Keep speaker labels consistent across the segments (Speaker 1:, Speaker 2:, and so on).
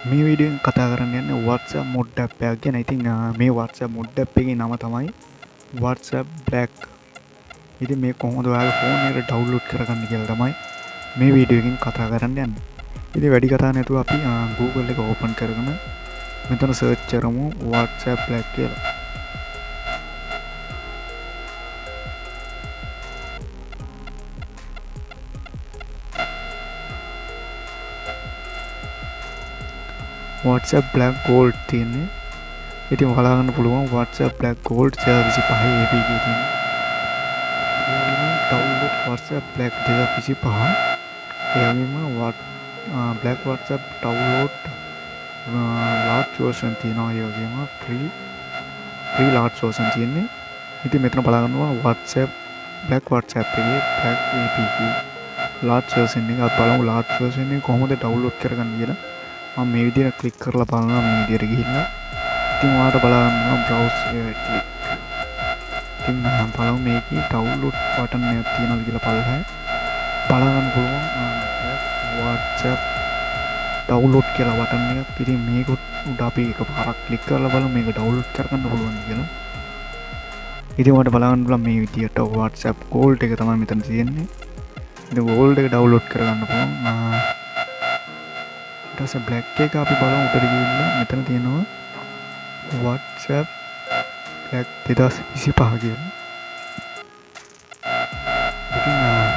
Speaker 1: මේ වීඩියෝෙන් කතා කරන්න යන්නේ WhatsApp මොඩ් ඇප් එකක් ගැන. ඉතින් මේ WhatsApp මොඩ් ඇප් එකේ නම තමයි WhatsApp Black. ඉතින් මේ කොහොමද ඔයාගේ ෆෝන් එකට ඩවුන්ලෝඩ් කරගන්නේ කියලා තමයි මේ වීඩියෝ එකෙන් කතා කරන්න යන්නේ. ඉතින් වැඩි කතා නැතුව අපි Google එක ඕපන් කරගෙන මෙතන සර්ච් කරමු WhatsApp Black කියලා. WhatsApp Black Gold තියෙන්නේ. ඉතින් හොයාගන්න පුළුවන් WhatsApp Black Gold 2025 APK තියෙනවා. Download WhatsApp Black 2025. එයාගෙම Black WhatsApp download large version තියෙනවා. ඒ වගේම free large version තියෙන්නේ. ඉතින් මෙතන බලගන්නවා WhatsApp Black WhatsApp එකේ Black APK large version එක. අපි බලමු large version එක කොහොමද download කරගන්නේ කියලා. මම මේ විදිහට ක්ලික් කරලා බලනවා. මේ විදිහට ගිහිල්ලා ඉතින් ඔයාලට බලන්න browse එක ක්ලික්. ඉතින් මම බලමු මේකේ download button එකක් තියෙනවද කියලා බලන්න පුළුවන්. WhatsApp download කියලා button එකක්. ඉතින් මේක උඩ අපි එකපාරක් ක්ලික් කරලා බලමු මේක download කරගන්න පුළුවන් කියලා. ඉතින් ඔයාලට බලන්න පුළුවන් මේ විදිහට WhatsApp Gold එක තමයි මෙතන තියෙන්නේ. ඉතින් Gold එක download කරගන්න පුළුවන්. ඊට පස්සේ Black එක අපි බලමු උඩට ගිහිල්ලා මෙතන තියෙනවා WhatsApp Black 2025 කියලා. ඉතින්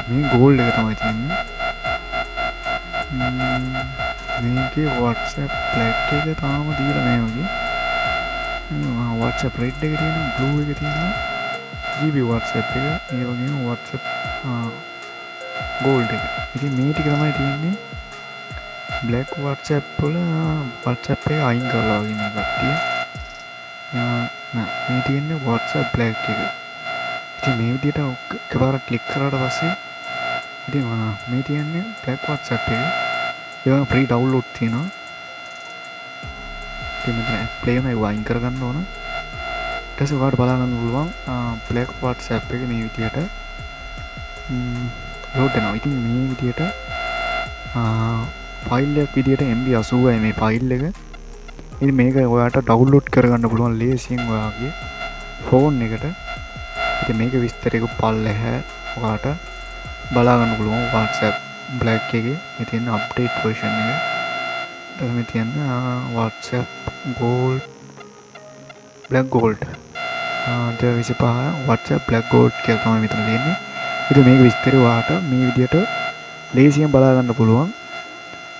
Speaker 1: මේ Gold එක තමයි තියෙන්නේ. මේකේ WhatsApp Black එක තාම දීලා නැහැ වගේ. WhatsApp Red එක තියෙනවා, Blue එක තියෙනවා, GB WhatsApp එක, ඒ වගේම WhatsApp Gold එක. ඉතින් මේ ටික තමයි තියෙන්නේ. Black WhatsApp වල WhatsApp එක අයින් කරලා වගේ මේ කට්ටිය. මේ තියෙන්නේ WhatsApp Black එක. ඉතින් මේ විදිහට එකපාරක් ක්ලික් කරාට පස්සේ ඉතින් මේ තියෙන්නේ Black WhatsApp එක. ඒවා free download තියෙනවා. ඉතින් මෙතන play එක වයින් කරගන්න ඕන. ඊට පස්සේ ඔයාලට බලා ගන්න පුළුවන් Black WhatsApp එක මේ විදිහට load වෙනවා. ඉතින් මේ විදිහට ෆයිල් එකක් විදිහට MB 80යි මේ ෆයිල් එක. ඉතින් මේක ඔයාලට download කරගන්න පුළුවන් ලේසියෙන් ඔයාගේ ෆෝන් එකට. ඉතින් මේක විස්තරයක පල්ලෙහැ ඔයාලට බලා ගන්න පුළුවන් WhatsApp Black එකේ මේ තියෙන අප්ඩේට් version එක. ඊට මේ තියෙන WhatsApp Gold Black Gold 2025 WhatsApp Black Gold කියලා තමයි මෙතන තියෙන්නේ. ඉතින් මේක විස්තරය ඔයාලට මේ විදිහට ලේසියෙන් බලා ගන්න පුළුවන්.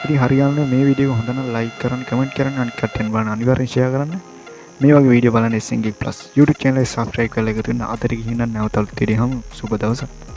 Speaker 1: ඉතින් හරියන්නේ මේ වීඩියෝ එක හොඳ නම් like කරන්න, comment කරන්න, අනිත් කට්ටියන් බලන්න අනිවාර්යෙන් share කරන්න. මේ වගේ වීඩියෝ බලන්න SNG+ YouTube channel එක subscribe කරලා එකතු වෙන්න. අතට ගිහින් නැවතත් විදිහම සුබ දවසක්.